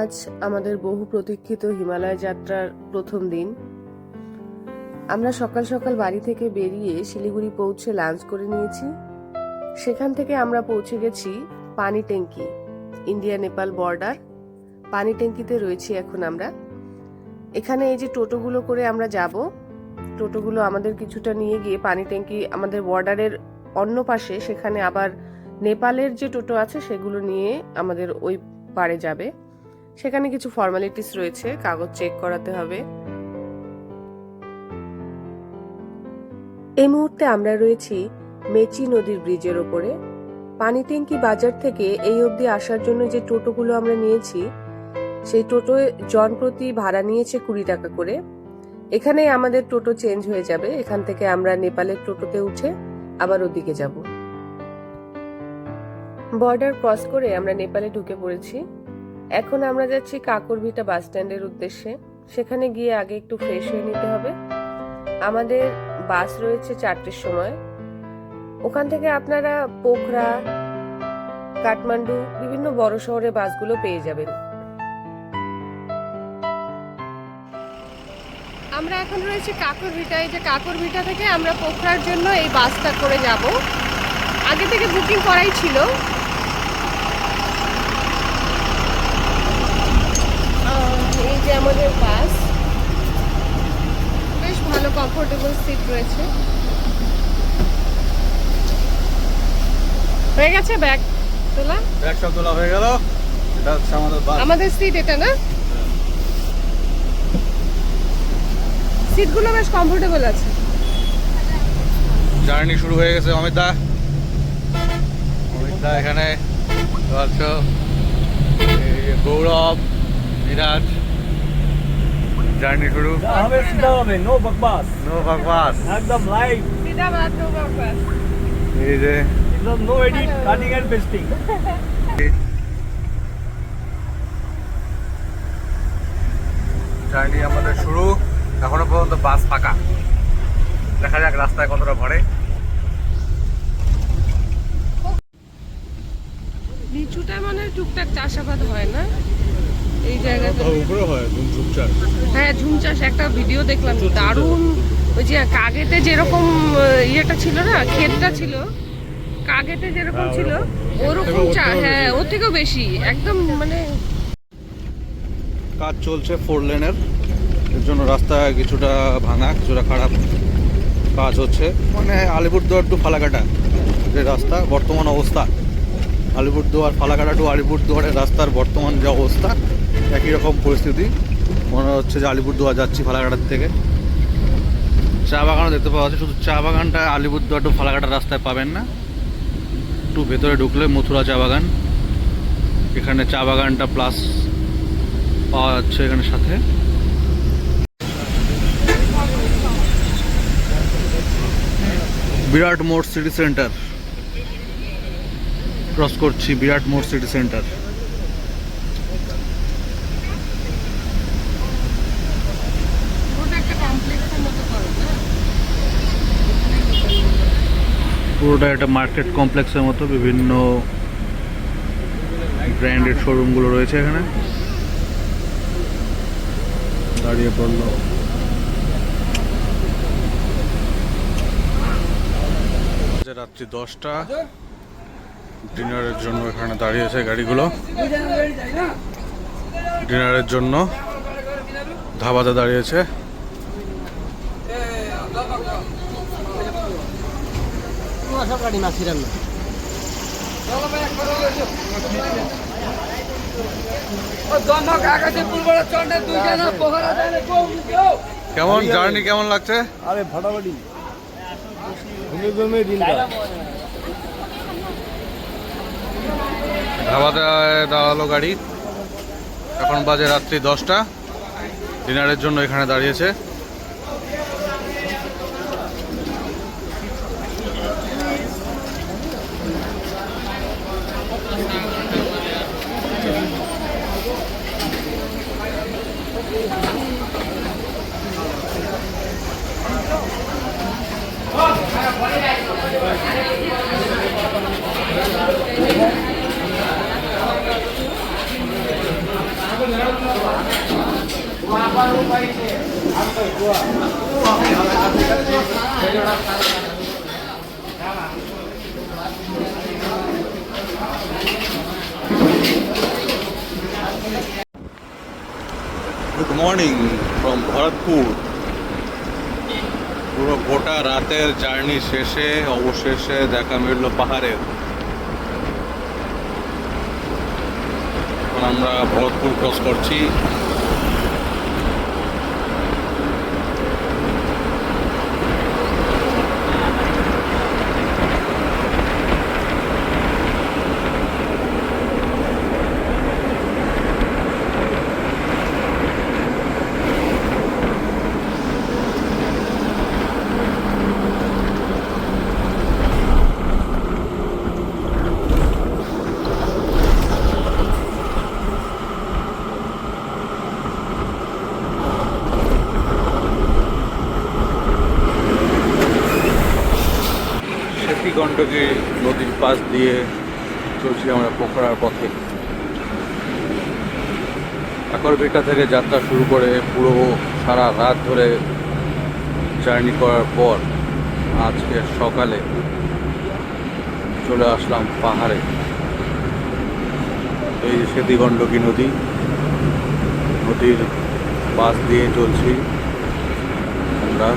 আজ আমাদের বহু প্রতীক্ষিত হিমালয় যাত্রার প্রথম দিন। আমরা সকাল সকাল বাড়ি থেকে বেরিয়ে শিলিগুড়ি পৌঁছে লাঞ্চ করে নিয়েছি। সেখান থেকে আমরা পৌঁছে গেছি পানি ট্যাঙ্কি, ইন্ডিয়া নেপাল বর্ডার। পানি ট্যাঙ্কিতে রয়েছি এখন আমরা। এখানে এই যে টোটোগুলো করে আমরা যাব, টোটোগুলো আমাদের কিছুটা নিয়ে গিয়ে পানি ট্যাঙ্কি আমাদের বর্ডারের অন্য পাশে, সেখানে আবার নেপালের যে টোটো আছে সেগুলো নিয়ে আমাদের ওই পারে যাবে। সেখানে কিছু ফর্মালিটিস রয়েছে, কাগজ চেক করাতে হবে। এই মুহূর্তে আমরা রয়েছি মেচি নদীর ব্রিজের ওপরে। পানি ট্যাঙ্কি বাজার থেকে এই অবধি আসার জন্য যে টোটোগুলো আমরা নিয়েছি, সেই টোটোয় জনপ্রতি ভাড়া নিয়েছে 20 টাকা করে। এখানে আমাদের টোটো চেঞ্জ হয়ে যাবে। এখান থেকে আমরা নেপালের টোটোতে উঠে আবার ওদিকে যাব। বর্ডার ক্রস করে আমরা নেপালে ঢুকে পড়েছি। এখন আমরা যাচ্ছি কাকরভিটা বাস স্ট্যান্ডের উদ্দেশ্যে। সেখানে গিয়ে আগে একটু ফ্রেশ হয়ে নিতে হবে। আমাদের বাস রয়েছে 4টের সময়। ওখান থেকে আপনারা পোখরা, কাঠমান্ডু, বিভিন্ন বড় শহরে বাসগুলো পেয়ে যাবেন। আমরা এখন রয়েছে কাকরভিটা। এই যে কাকরভিটা থেকে আমরা পোখরার জন্য এই বাসটা করে যাব। আগে থেকে বুকিং করাই ছিল। এই যে আমাদের বাস, বেশ ভালো কমফোর্টেবল সিট রয়েছে। হয়ে গেছে ব্যাগ তোলা? ব্যাগ সব তোলা হয়ে গেল। এটা হচ্ছে আমাদের বাস, আমাদের সিট এটা না? সিটগুলো বেশ কমফোর্টেবল আছে। জার্নি শুরু হয়ে গেছে। অমিত দা এখানে গৌরব, মিরাজ, জার্নি শুরু হবে। সিধা হবে, নো বকবাস, নো বকবাস, একদম লাইভ সিধা বাত, নো বকবাস। এই যে একদম no edit, cutting and pasting. Journey আমাদের শুরু। এখনো পর্যন্ত বাস ফাঁকা। দেখা যাক রাস্তায় কতটা ভরে। নিচুটা মানে টুকটাক চাষাবাদ হয় না এই জায়গাটা? উপরে হয় ঝুম চাষ। হ্যাঁ, ঝুম চাষ একটা ভিডিও দেখলাম, দারুণ। ওই যে কাগেতে যেরকম ইয়েটা ছিল না, ক্ষেতটা ছিল, কাগেতে যেরকম ছিল ওরকম। হ্যাঁ, ওর থেকেও বেশি একদম। মানে কাজ চলছে 4 লেনের। এর জন্য রাস্তা কিছুটা ভাঙা, কিছুটা খারাপ। কাজ হচ্ছে মানে আলিপুরদুয়ার টু ফালাকাটা যে রাস্তা বর্তমান অবস্থা, আলিপুরদুয়ার ফালাকাটা টু আলিপুরদুয়ারের রাস্তার বর্তমান যে অবস্থা, একই রকম পরিস্থিতি। মনে হচ্ছে যে আলিপুরদুয়ার যাচ্ছি ফালাকাটার থেকে। চা বাগানও দেখতে পাওয়া যাচ্ছে। শুধু চা বাগানটা আলিপুরদুয়ার টু ফালাকাটার রাস্তায় পাবেন না। একটু ভেতরে ঢুকলে মথুরা চা বাগান, এখানে চা বাগানটা প্লাস পাওয়া যাচ্ছে এখানে সাথে। বিরাট মোড় সিটি সেন্টার ক্রস করছি। বিরাট মোড় সিটি সেন্টার। পুরোটা একটা মার্কেট কমপ্লেক্সের মতো। বিভিন্ন ব্র্যান্ডেড শোরুমগুলো রয়েছে এখানে। দাঁড়িয়ে পড়লো। রাত্রি 10টা। ডিনারের জন্য এখানে দাঁড়িয়েছে গাড়িগুলো। ডিনারের জন্য ধাবাতে দাঁড়িয়েছে। কেমন জার্নি, কেমন লাগছে? আরে ফাটাফাটি, ঘুমে ঘুমে দিনটা। ধাবাতে দাঁড়ালো গাড়ি। এখন বাজে রাত্রি 10টা। ডিনারের জন্য এখানে দাঁড়িয়েছে। Good morning from Bharatpur. পুরো গোটা রাতের জার্নি শেষে অবশেষে দেখা মিলল পাহাড়ের। এখন আমরা ভরতপুর ক্রস করছি। গণ্ডকী নদীর পাশ দিয়ে চলছি আমরা পোখরার পথে। আকরবেটা থেকে যাত্রা শুরু করে পুরো সারা রাত ধরে জার্নি করার পর আজকে সকালে চলে আসলাম পাহাড়ে। এই সেতী গণ্ডকী নদী, নদীর পাশ দিয়ে চলছি আমরা।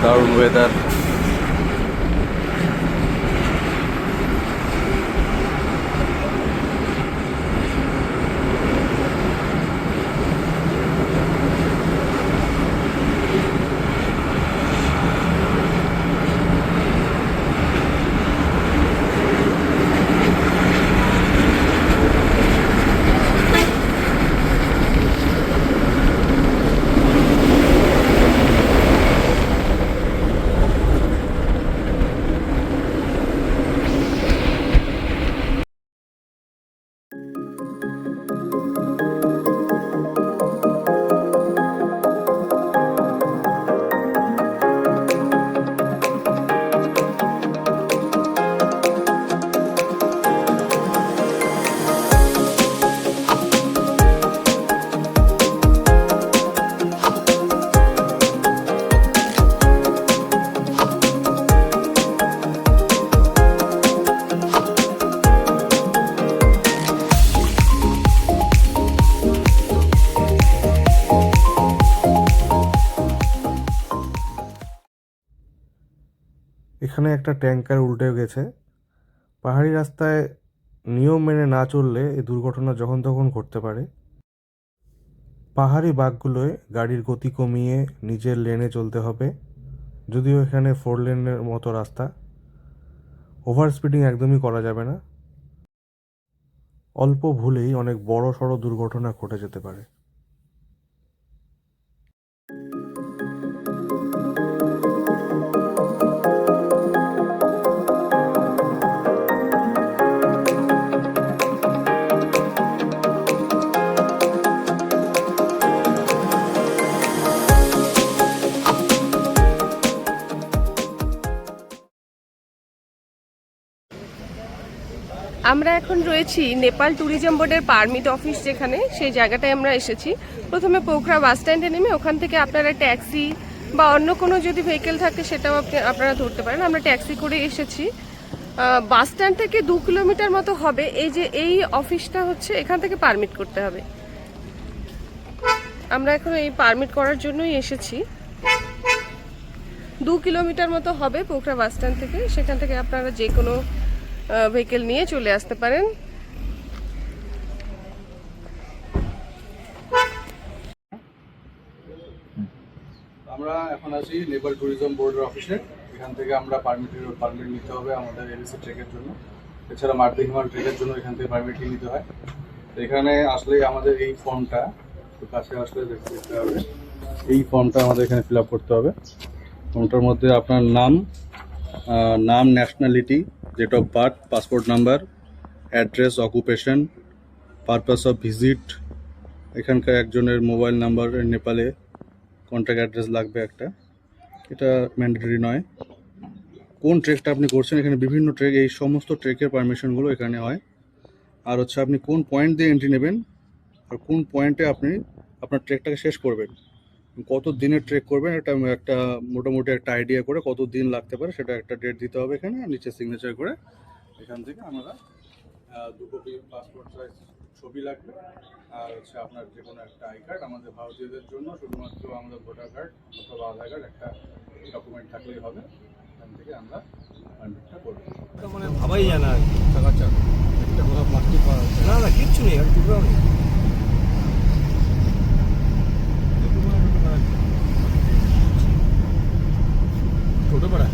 দারুণ ওয়েদার। এখানে একটা ট্যাঙ্কার উল্টে গেছে। পাহাড়ি রাস্তায় নিয়ম মেনে না চললে এই দুর্ঘটনা যখন তখন ঘটতে পারে। পাহাড়ি বাঁকগুলোয় গাড়ির গতি কমিয়ে নিজের লেনে চলতে হবে, যদিও এখানে 4 লেনের মতো রাস্তা। ওভার স্পিডিং একদমই করা যাবে না, অল্প ভুলেই অনেক বড় সড় দুর্ঘটনা ঘটে যেতে পারে। আমরা এখন রয়েছি নেপাল ট্যুরিজম বোর্ডের পারমিট অফিস, যেখানে সেই জায়গাটায় আমরা এসেছি। প্রথমে পোখরা বাস স্ট্যান্ডে নেমে ওখান থেকে আপনারা ট্যাক্সি বা অন্য কোনো যদি ভেহিকেল থাকে সেটাও আপনারা ধরতে পারেন। আমরা ট্যাক্সি করে এসেছি। বাস স্ট্যান্ড থেকে 2 কিলোমিটার মতো হবে। এই যে এই অফিসটা হচ্ছে, এখান থেকে পারমিট করতে হবে। আমরা এখন এই পারমিট করার জন্যই এসেছি। 2 কিলোমিটার মতো হবে পোখরা বাস স্ট্যান্ড থেকে। সেখান থেকে আপনারা যে কোনো ভেহিকেল নিয়ে চলে আসতে পারেন। আমরা এখন আছি নেপাল ট্যুরিজম বোর্ডের অফিসে। এখান থেকে আমরা পারমিট নিতে হবে আমাদের এবিসি ট্রেকের জন্য। এছাড়া মার্দি হিমাল ট্রেকের জন্য এখান থেকে পারমিট নিতে হয়। তো এখানে আসলেই আমাদের এই ফর্মটা, কাছে আসলে দেখতে হবে, এই ফর্মটা আমাদের এখানে ফিল আপ করতে হবে। ফর্মটার মধ্যে আপনার নাম, nationality, date of birth, passport number, address, occupation, purpose of visit, এখানকার একজনের মোবাইল নাম্বার, নেপালে কন্ট্যাক্ট অ্যাড্রেস লাগবে একটা, এটা ম্যান্ডেটরি নয়। কোন ট্রেকটা আপনি করছেন, এখানে বিভিন্ন ট্রেক, এই সমস্ত ট্রেকের পারমিশনগুলো এখানে হয়। আর হচ্ছে আপনি কোন পয়েন্ট দিয়ে এন্ট্রি নেবেন আর কোন পয়েন্টে আপনি আপনার ট্রেকটাকে শেষ করবেন, কত দিনের ট্রেক করবেন এটা একটা মোটামুটি একটা আইডিয়া করে কত দিন লাগতে পারে সেটা একটা ডেট দিতে হবে এখানে, আর নিচে সিগনেচার করে এখান থেকে আমরা 2 কপি পাসপোর্ট সাইজ ছবি লাগবে, আর হচ্ছে আপনার যে কোনো একটা আই কার্ড। আমাদের ভারতীয়দের জন্য শুধুমাত্র আমাদের ভোটার কার্ড অথবা আধার কার্ড একটা ডকুমেন্ট থাকলেই হবে। এখান থেকে আমরা পারমিটটা করবো। মানে ভাবাই যায় না আর কি। আচ্ছা, একটা কোথাও প্লাস্টিক পাওয়া যাচ্ছে না না কিচ্ছু নেই, আর টুকরাও নেই। ছোট পাড়া,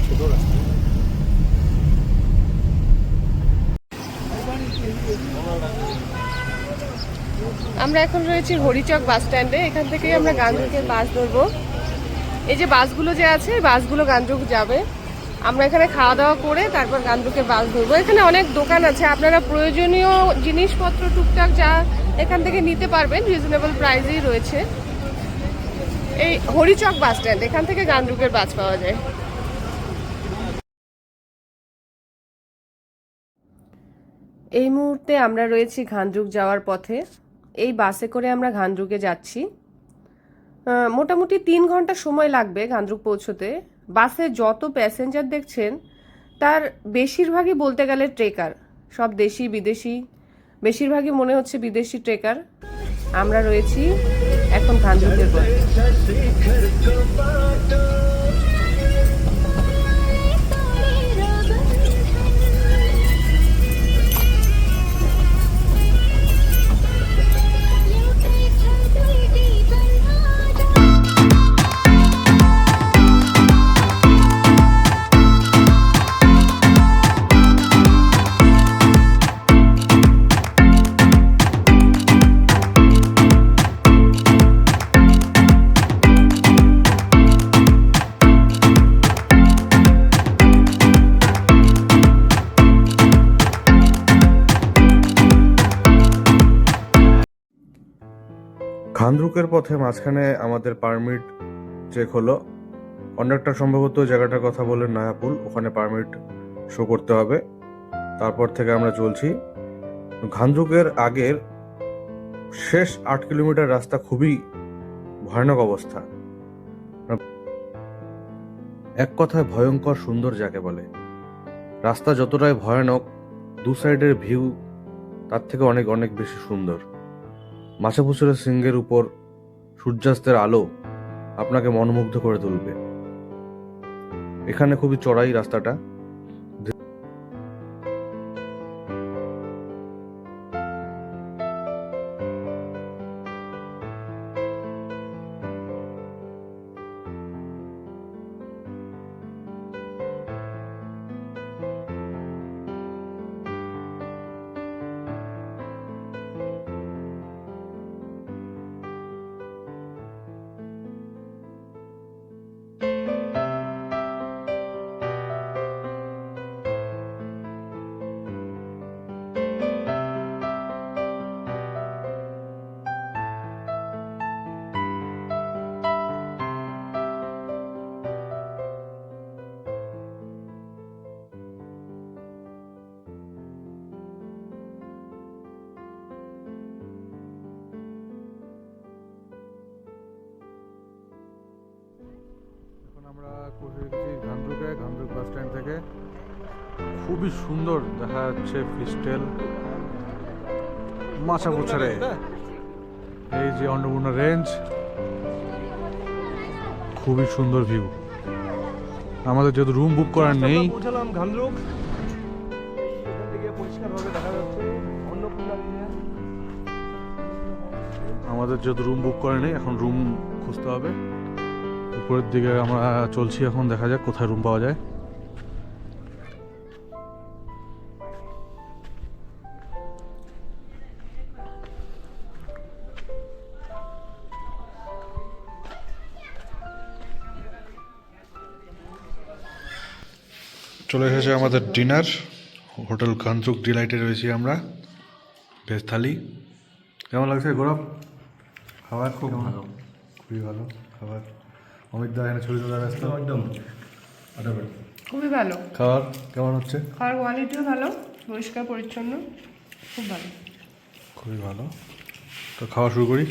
ছোট রাস্তা। আমরা এখন রয়েছি হরিচক বাস স্ট্যান্ডে। এখান থেকেই আমরা গাঞ্জুকের বাস ধরবো। এই যে বাসগুলো যে আছে এই বাসগুলো গাঞ্জুক যাবে। আমরা এখানে খাওয়া দাওয়া করে তারপর গাঞ্জুকের বাস ধরবো। এখানে অনেক দোকান আছে, আপনারা প্রয়োজনীয় জিনিসপত্র টুকটাক যা এখান থেকে নিতে পারবেন, রিজনেবল প্রাইসেই রয়েছে। এই হরিচক বাস স্ট্যান্ড, এখান থেকে গাঞ্জুকের বাস পাওয়া যায়। এই মুহূর্তে আমরা রয়েছি ঘানজুক যাওয়ার পথে। এই বাসে করে আমরা ঘানজুকে যাচ্ছি। মোটামুটি 3 ঘন্টা সময় লাগবে ঘানজুক পৌঁছতে। বাসে যত প্যাসেঞ্জার দেখছেন তার বেশিরভাগই বলতে গেলে ট্রেকার, সব দেশি বিদেশি, বেশিরভাগই মনে হচ্ছে বিদেশি ট্রেকার। আমরা রয়েছি এখন ঘানজুকের পথে। খানদ্রুকের পথে মাঝখানে আমাদের পারমিট চেক হলো। কন্ডাক্টর সম্ভবত জায়গাটার কথা বলে নয়াপুল, ওখানে পারমিট শো করতে হবে। তারপর থেকে আমরা চলছি। ঘানদ্রুকের আগের শেষ 8 কিলোমিটার রাস্তা খুবই ভয়ানক অবস্থা, এক কথায় ভয়ঙ্কর সুন্দর যাকে বলে। রাস্তা যতটাই ভয়ানক, দু সাইডের ভিউ তার থেকে অনেক অনেক বেশি সুন্দর। মাছাপুছরের সিংহের উপর সূর্যাস্তের আলো আপনাকে মনোমুগ্ধ করে তুলবে। এখানে খুবই চড়াই রাস্তাটা। আমরা পৌঁছে গেছি ঘানদ্রুকে। ঘানদ্রুক বাস স্ট্যান্ড থেকে খুবই সুন্দর দেখা যাচ্ছে ফিস্টেল, মাছাপুছরে এই যে অন্নপূর্ণা রেঞ্জ, খুবই সুন্দর ভিউ। আমাদের যেহেতু রুম বুক করার নেই, পৌঁছালাম ঘানদ্রুক। এখান থেকে পরিষ্কারভাবে দেখা যাচ্ছে অন্নপূর্ণা রিয়া। আমাদের যেহেতু রুম বুক করা নেই, এখন রুম খুঁজতে হবে। উপরের দিকে আমরা চলছি, এখন দেখা যাক কোথায় রুম পাওয়া যায়। চলে এসেছে আমাদের ডিনার। হোটেল ঘানদ্রুক ডিলাইটে রয়েছি আমরা। ভেজ থালি কেমন লাগছে গৌরব? খাবার খুব ভালো, খুবই ভালো খাবার। অমিত দা এখানে ছবি তোলা ব্যস্ত। একদম খুবই ভালো খাবার কেমন হচ্ছে? খাওয়ার কোয়ালিটিও ভালো, পরিষ্কার পরিচ্ছন্ন, খুব ভালো। খুবই ভালো। তো খাওয়া শুরু করি।